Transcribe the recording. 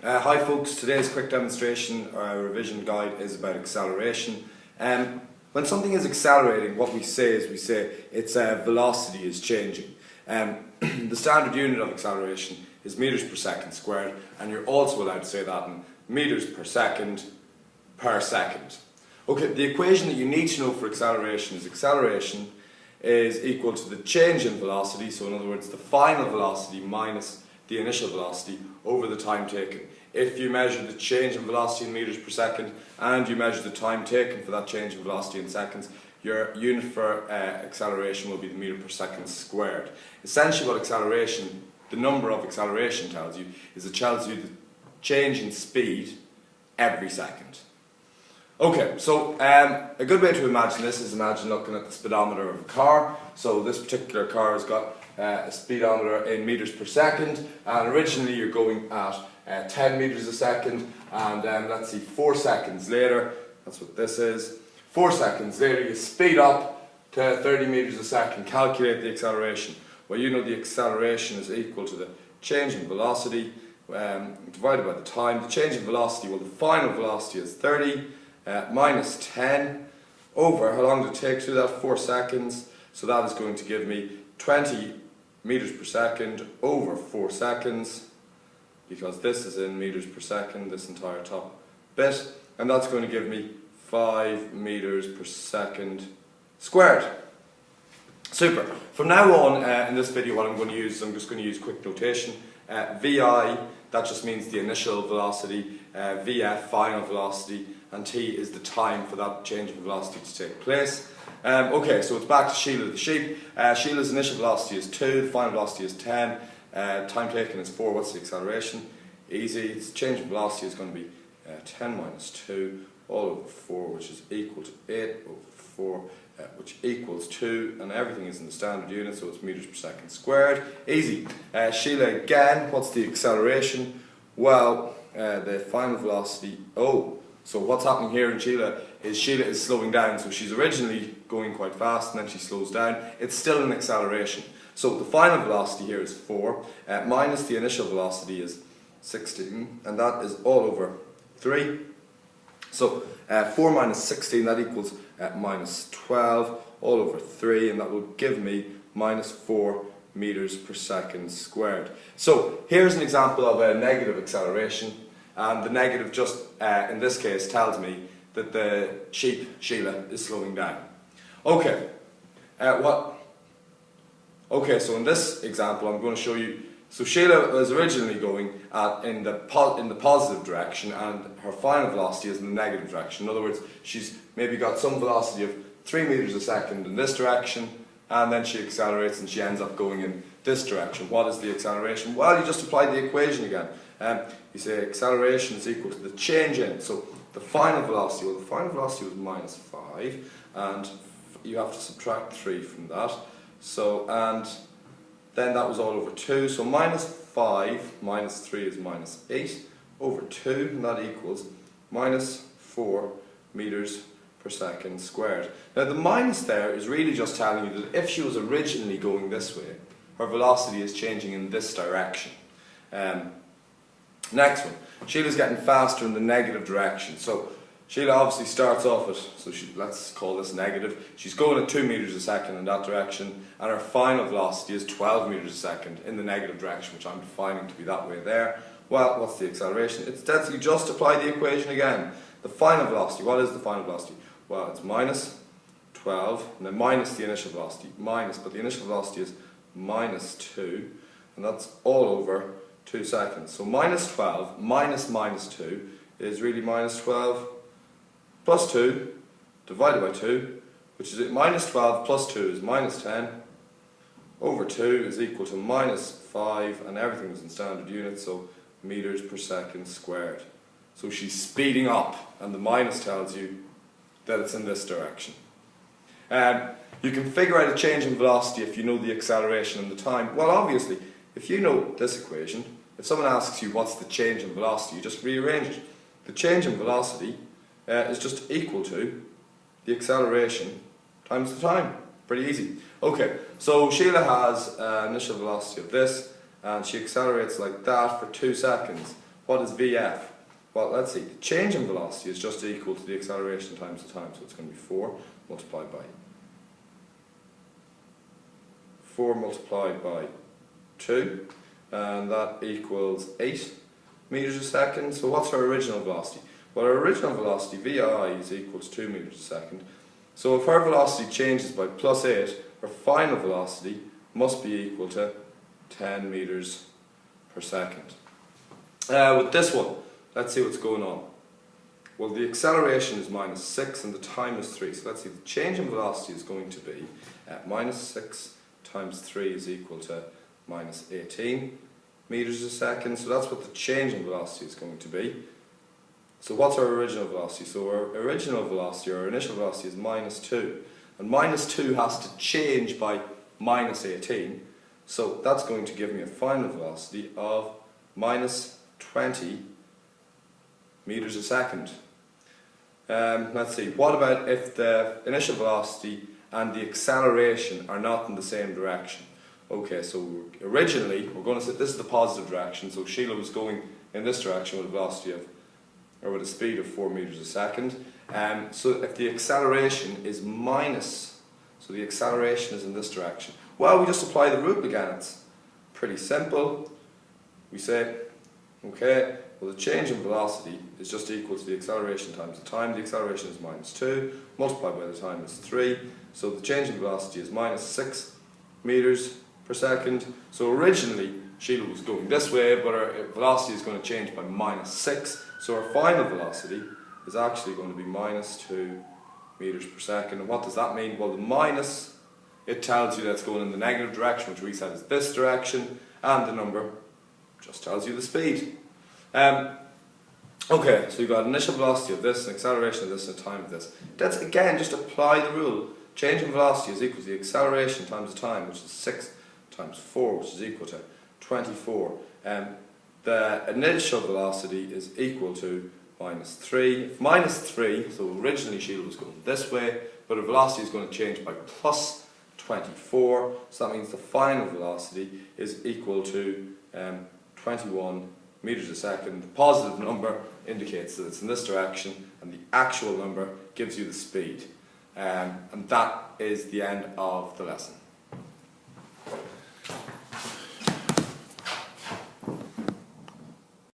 Hi folks, today's quick demonstration or revision guide is about acceleration. When something is accelerating, what we say its velocity is changing. The standard unit of acceleration is meters per second squared, and you're also allowed to say that in meters per second. Okay, the equation that you need to know for acceleration is equal to the change in velocity, so in other words the final velocity minus the initial velocity over the time taken. If you measure the change in velocity in meters per second and you measure the time taken for that change in velocity in seconds, your unit for acceleration will be the meter per second squared. Essentially what the number of acceleration tells you is it tells you the change in speed every second. Okay, so a good way to imagine this is imagine looking at the speedometer of a car. So this particular car has got a speedometer in meters per second, and originally you're going at 10 meters a second, and let's see, 4 seconds later, that's what this is, 4 seconds later you speed up to 30 meters a second. Calculate the acceleration. Well, you know the acceleration is equal to the change in velocity divided by the time. The change in velocity, well, the final velocity is 30 minus 10 over, how long did it take to do that? 4 seconds. So that is going to give me 20 meters per second over 4 seconds, because this is in meters per second, this entire top bit, and that's going to give me 5 meters per second squared. Super. From now on in this video what I'm just going to use quick notation. VI, that just means the initial velocity, VF, final velocity, and T is the time for that change in velocity to take place. Okay, so it's back to Sheila the sheep. Sheila's initial velocity is 2, the final velocity is 10, time taken is 4. What's the acceleration? Easy. Its change in velocity is going to be 10 minus 2 all over 4, which is equal to 8 over 4, which equals 2, and everything is in the standard unit, so it's meters per second squared. Easy. Sheila again, what's the acceleration? Well, the final velocity, so what's happening here in Sheila is slowing down. So she's originally going quite fast and then she slows down. It's still an acceleration. So the final velocity here is 4, minus the initial velocity is 16, and that is all over 3. So 4 minus 16, that equals minus 12 all over 3, and that will give me minus 4 meters per second squared. So here's an example of a negative acceleration, and the negative just in this case tells me that the sheep, Sheila, is slowing down. Okay, so in this example I'm going to show you, so Sheila was originally going in the positive direction, and her final velocity is in the negative direction. In other words, she's maybe got some velocity of 3 meters a second in this direction, and then she accelerates and she ends up going in this direction. What is the acceleration? Well, you just apply the equation again. You say acceleration is equal to the change in, so the final velocity, well, the final velocity was minus 5, and you have to subtract 3 from that. So, and then that was all over 2, so minus 5 minus 3 is minus 8 over 2, and that equals minus 4 meters per second squared. Now the minus there is really just telling you that if she was originally going this way, her velocity is changing in this direction. Next one, Sheila's getting faster in the negative direction. So Sheila obviously starts off at, let's call this negative. She's going at 2 meters a second in that direction, and her final velocity is 12 meters a second in the negative direction, which I'm defining to be that way there. Well, what's the acceleration? It's that you just apply the equation again. The final velocity, what is the final velocity? Well, it's minus 12, and then minus the initial velocity, but the initial velocity is minus 2, and that's all over 2 seconds. So minus 12 minus minus 2 is really minus 12 plus 2 divided by 2, which is minus 12 plus 2 is minus 10 over 2 is equal to minus 5, and everything is in standard units, so meters per second squared. So she's speeding up, and the minus tells you that it's in this direction. You can figure out a change in velocity if you know the acceleration and the time. Well, obviously, if you know this equation, if someone asks you what's the change in velocity, you just rearrange it. The change in velocity is just equal to the acceleration times the time. Pretty easy. Okay, so Sheila has initial velocity of this, and she accelerates like that for 2 seconds. what is VF? Well, let's see, the change in velocity is just equal to the acceleration times the time, so it's going to be 4 multiplied by 2, and that equals 8 meters a second. So what's our original velocity? Well, our original velocity, VI, is equal to 2 meters a second. So if our velocity changes by plus 8, our final velocity must be equal to 10 meters per second. With this one, let's see what's going on. Well, the acceleration is minus 6 and the time is 3. So let's see, the change in velocity is going to be minus 6 times 3 is equal to minus 18 meters a second. So that's what the change in velocity is going to be. So what's our original velocity? So our original velocity, or our initial velocity, is minus 2. And minus 2 has to change by minus 18. So that's going to give me a final velocity of minus 20 meters a second. Let's see, what about if the initial velocity and the acceleration are not in the same direction? Okay, so originally, we're going to say this is the positive direction, so Sheila was going in this direction with a velocity of, or with a speed of 4 meters a second. So if the acceleration is minus, so the acceleration is in this direction, well, we just apply the rule again. It's pretty simple. We say, okay, well, the change in velocity is just equal to the acceleration times the time. The acceleration is minus 2, multiplied by the time is 3. So the change in velocity is minus 6 meters per second. So originally, Sheila was going this way, but our velocity is going to change by minus 6. So our final velocity is actually going to be minus 2 meters per second. And what does that mean? Well, the minus, it tells you that's going in the negative direction, which we said is this direction, and the number just tells you the speed. Okay, so you've got initial velocity of this, an acceleration of this, and a time of this. Let's again just apply the rule. Change in velocity is equal to the acceleration times the time, which is 6 times 4, which is equal to 24. The initial velocity is equal to minus 3. If minus 3, so originally Sheila was going this way, but her velocity is going to change by plus 24, so that means the final velocity is equal to 21 meters a second. The positive number indicates that it's in this direction, and the actual number gives you the speed. And that is the end of the lesson.